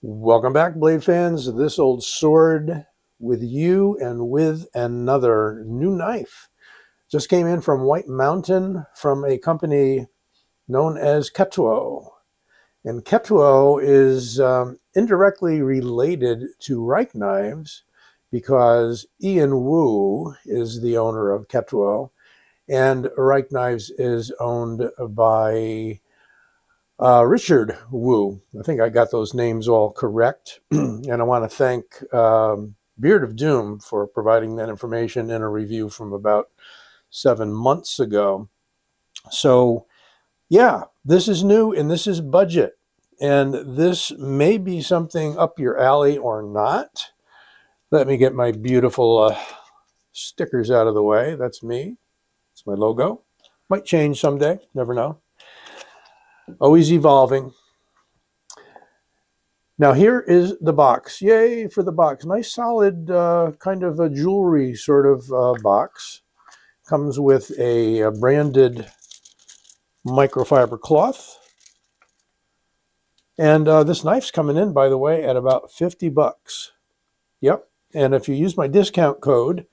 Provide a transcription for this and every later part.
Welcome back, Blade fans. This old sword with you and with another new knife. Just came in from White Mountain from a company known as Ketuo. And Ketuo is indirectly related to Reich Knives because Ian Wu is the owner of Ketuo, and Reich Knives is owned by Richard Wu. I think I got those names all correct. And I want to thank Beard of Doom for providing that information in a review from about 7 months ago. So, yeah, this is new and this is budget. And this may be something up your alley or not. Let me get my beautiful stickers out of the way. That's me. It's my logo. Might change someday. Never know. Always evolving. Now here is the box. Yay for the box. Nice solid kind of a jewelry sort of box. Comes with a branded microfiber cloth. And this knife's coming in, by the way, at about 50 bucks. Yep. And if you use my discount code,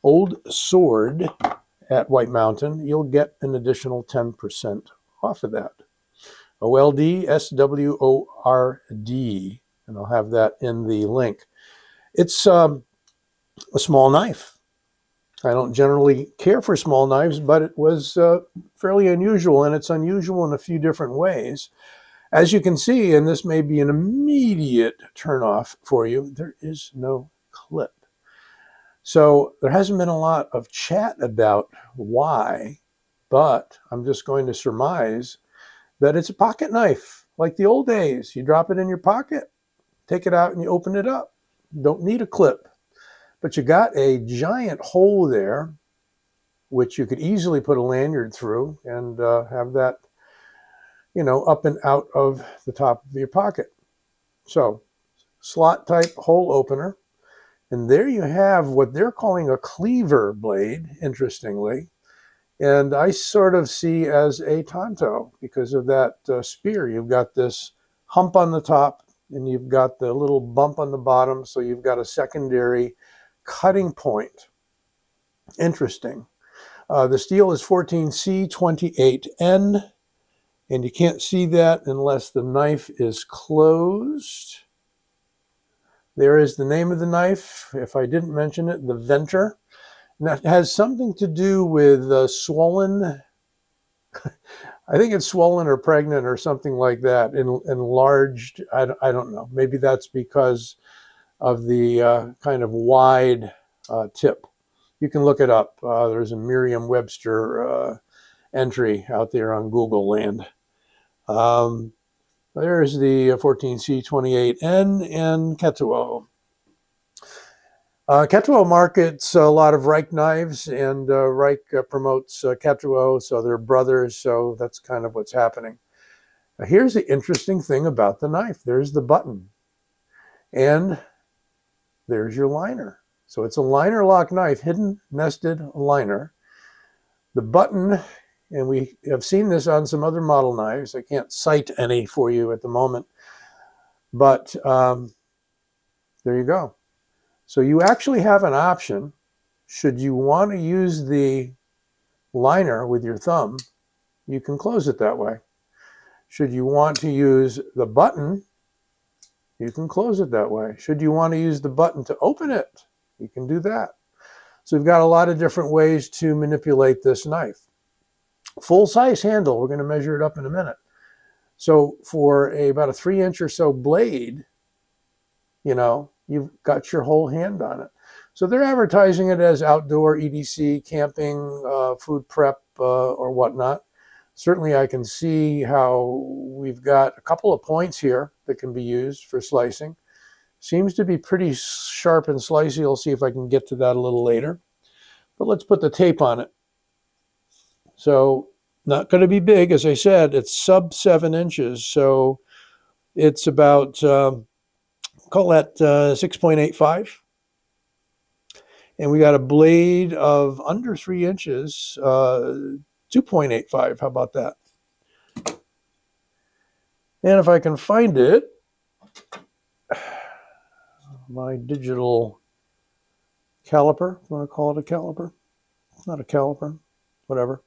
Old Sword at White Mountain, you'll get an additional 10% off of that. OLDSWORD, and I'll have that in the link. It's a small knife. I don't generally care for small knives, but it was fairly unusual, and it's unusual in a few different ways. As you can see, and this may be an immediate turnoff for you, there is no clip. So there hasn't been a lot of chat about why, but I'm just going to surmise that it's a pocket knife, like the old days. You drop it in your pocket, take it out, and you open it up. You don't need a clip. But you got a giant hole there, which you could easily put a lanyard through and have that, you know, up and out of the top of your pocket. So, slot type hole opener. And there you have what they're calling a cleaver blade, interestingly. And I sort of see as a tanto because of that spear. You've got this hump on the top and you've got the little bump on the bottom. So you've got a secondary cutting point. Interesting. The steel is 14C28N, and you can't see that unless the knife is closed. There is the name of the knife. If I didn't mention it, the Venter. And that has something to do with swollen, I think it's swollen or pregnant or something like that, enlarged. I don't know. Maybe that's because of the kind of wide tip. You can look it up. There's a Merriam-Webster entry out there on Google land. There's the 14C28N and Ketuo. Ketuo markets a lot of Reich knives, and Reich promotes Ketuo, so they're brothers, so that's kind of what's happening. Now, here's the interesting thing about the knife. There's the button, and there's your liner. So it's a liner lock knife, hidden nested liner. The button, and we have seen this on some other model knives. I can't cite any for you at the moment, but there you go. So you actually have an option, should you want to use the liner with your thumb, you can close it that way. Should you want to use the button, you can close it that way. Should you want to use the button to open it, you can do that. So we've got a lot of different ways to manipulate this knife. Full size handle, we're going to measure it up in a minute. So for about a 3-inch or so blade, you know, you've got your whole hand on it. So they're advertising it as outdoor EDC, camping, food prep, or whatnot. Certainly I can see how we've got a couple of points here that can be used for slicing. Seems to be pretty sharp and slicey. I'll see if I can get to that a little later. But let's put the tape on it. So not going to be big, as I said. It's sub 7 inches. So it's about, call that 6.85. And we got a blade of under 3 inches, 2.85. How about that? And if I can find it, my digital caliper, if you want to call it a caliper. It's not a caliper, whatever.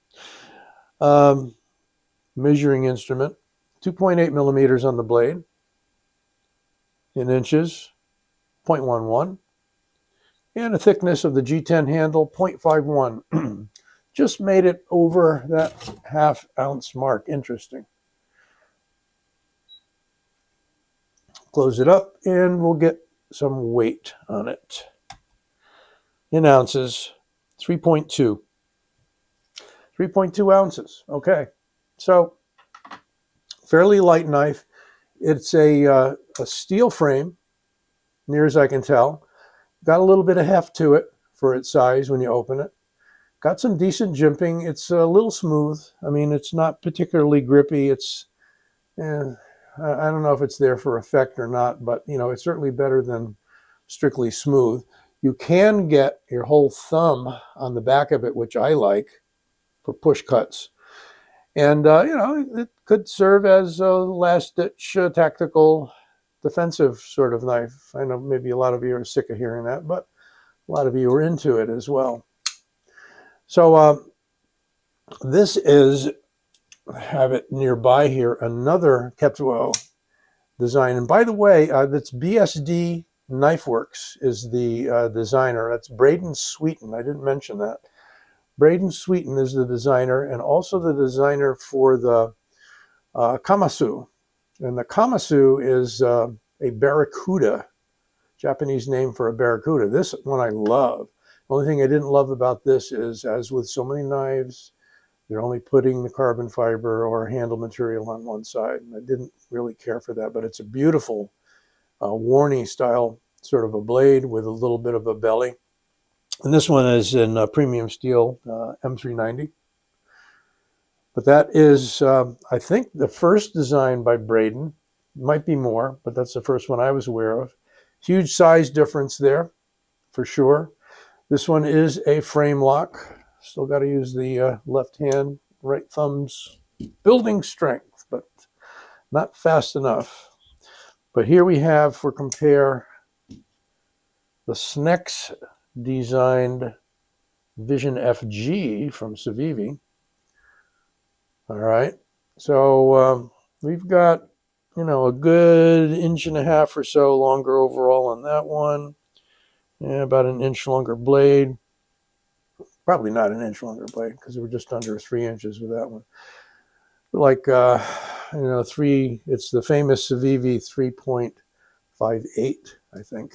Measuring instrument, 2.8 millimeters on the blade, in inches, 0.11, and a thickness of the G10 handle, 0.51. Just made it over that ½ ounce mark. Interesting. Close it up and we'll get some weight on it. In ounces, 3.2. 3.2 ounces. Okay. So, fairly light knife. It's a steel frame, near as I can tell. Got a little bit of heft to it for its size when you open it. Got some decent jimping. It's a little smooth. I mean, it's not particularly grippy. It's, I don't know if it's there for effect or not, but, you know, it's certainly better than strictly smooth. You can get your whole thumb on the back of it, which I like, for push cuts. And, you know, it could serve as a last-ditch tactical defensive sort of knife. I know maybe a lot of you are sick of hearing that, but a lot of you are into it as well. So this is, I have it nearby here, another Ketsuo design. And by the way, that's BSD Knife Works is the designer. That's Braden Sweeten. I didn't mention that. Braden Sweeten is the designer and also the designer for the Kamasu. And the Kamasu is a barracuda, Japanese name for a barracuda. This one I love. The only thing I didn't love about this is, as with so many knives, they're only putting the carbon fiber or handle material on one side. And I didn't really care for that, but it's a beautiful Warney style sort of a blade with a little bit of a belly. And this one is in premium steel, M390. But that is, I think, the first design by Braden. Might be more, but that's the first one I was aware of. Huge size difference there, for sure. This one is a frame lock. Still got to use the left hand, right thumb's building strength, but not fast enough. But here we have, for compare, the Snex designed Vision FG from Civivi. All right, so we've got, you know, a good 1.5 inches or so longer overall on that one. Yeah, about 1 inch longer blade. Probably not 1 inch longer blade because we're just under 3 inches with that one. Like, you know, it's the famous Civivi 3.58, I think.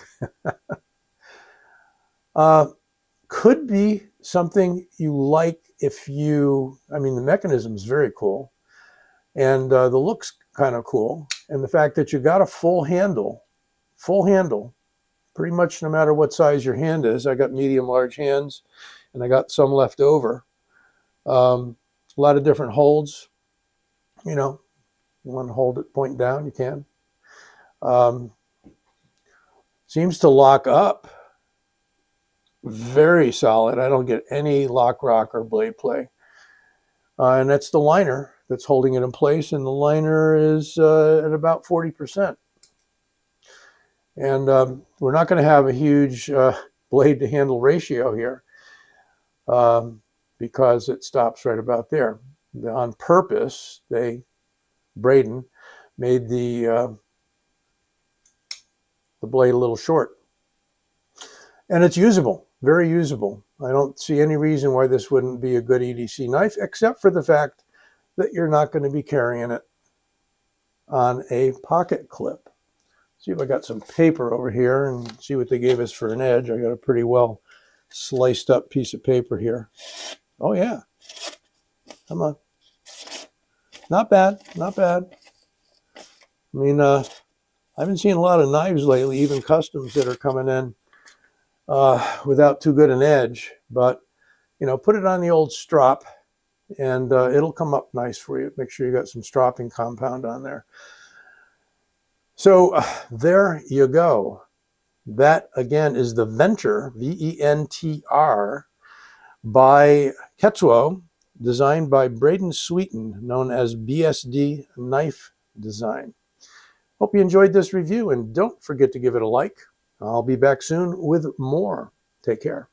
Could be something you like if you, I mean, the mechanism is very cool. And the look's kind of cool. And the fact that you got a full handle, pretty much no matter what size your hand is. I got medium, large hands, and I got some left over. A lot of different holds. You know, you want to hold it point down, you can. Seems to lock up. Very solid. I don't get any lock, rock, or blade play. And that's the liner that's holding it in place, and the liner is at about 40%. And we're not going to have a huge blade to handle ratio here because it stops right about there. On purpose, Braden made the blade a little short. And it's usable, very usable. I don't see any reason why this wouldn't be a good EDC knife, except for the fact that you're not going to be carrying it on a pocket clip. See if I got some paper over here and see what they gave us for an edge. I got a pretty well sliced up piece of paper here. Oh yeah, come on. Not bad, not bad. I mean, I haven't seen a lot of knives lately, even customs that are coming in without too good an edge, but you know, put it on the old strop and it'll come up nice for you. Make sure you got some stropping compound on there. So there you go. That again is the Ventr, V-E-N-T-R, by Ketsuo, designed by Braden Sweeten, known as BSD Knife Design. Hope you enjoyed this review, and don't forget to give it a like. I'll be back soon with more. Take care.